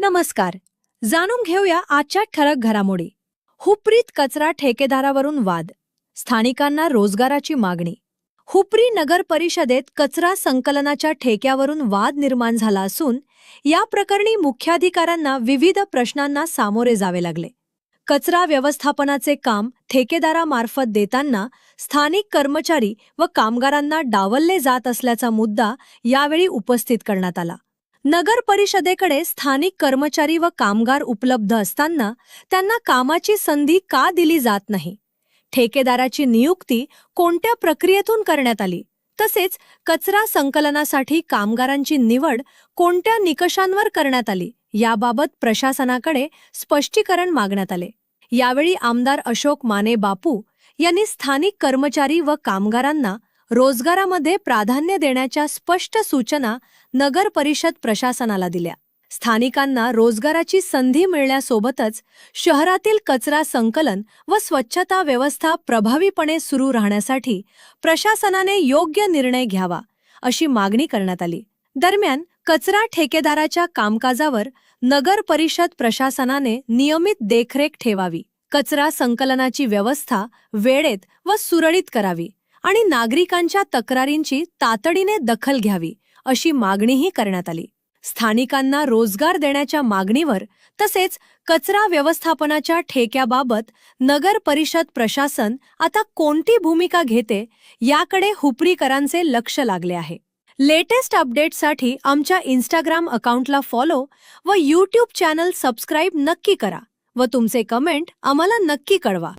नमस्कार. जाणून घेऊया आजच्या ठळक घडामोडी. हुपरीत कचरा ठेकेदारावरून वाद, स्थानिकांना रोजगाराची मागणी. हुपरी नगर परिषदेत कचरा संकलनाच्या ठेक्यावरून वाद निर्माण झाला असून या प्रकरणी मुख्याधिकाऱ्यांना विविध प्रश्नांना सामोरे जावे लागले. कचरा व्यवस्थापनाचे काम ठेकेदारामार्फत देताना स्थानिक कर्मचारी व कामगारांना डावलले जात असल्याचा मुद्दा यावेळी उपस्थित करण्यात आला. नगर परिषदेकडे स्थानिक कर्मचारी व कामगार उपलब्ध असताना त्यांना कामाची संधी का दिली जात नाही? ठेकेदाराची नियुक्ती कोणत्या प्रक्रियेतून करण्यात आली? तसेच कचरा संकलनासाठी कामगारांची निवड कोणत्या निकषांवर करण्यात आली याबाबत प्रशासनाकडे स्पष्टीकरण मागण्यात आले. यावेळी आमदार अशोक माने बापू यांनी स्थानिक कर्मचारी व कामगारांना रोजगारामध्ये प्राधान्य देण्याच्या स्पष्ट सूचना नगर परिषद प्रशासनाला दिल्या. स्थानिकांना रोजगाराची संधी मिळण्यासोबतच शहरातील कचरा संकलन व स्वच्छता व्यवस्था प्रभावीपणे सुरू राहण्यासाठी प्रशासनाने योग्य निर्णय घ्यावा अशी मागणी करण्यात आली. दरम्यान कचरा ठेकेदाराच्या कामकाजावर नगर परिषद प्रशासनाने नियमित देखरेख ठेवावी, कचरा संकलनाची व्यवस्था वेळेत व सुरळीत करावी आणि नागरिकांच्या तक्रारींची तातडीने दखल घ्यावी अशी मागणीही करण्यात आली. स्थानिकांना रोजगार देण्याच्या मागणीवर तसेच कचरा व्यवस्थापनाच्या ठेक्याबाबत नगर परिषद प्रशासन आता कोणती भूमिका घेते याकडे हुपरीकरांचे लक्ष लागले आहे. लेटेस्ट अपडेट्ससाठी आमच्या इंस्टाग्राम अकाउंटला फॉलो व यूट्यूब चॅनल सबस्क्राईब नक्की करा व तुमचे कमेंट आम्हाला नक्की कळवा.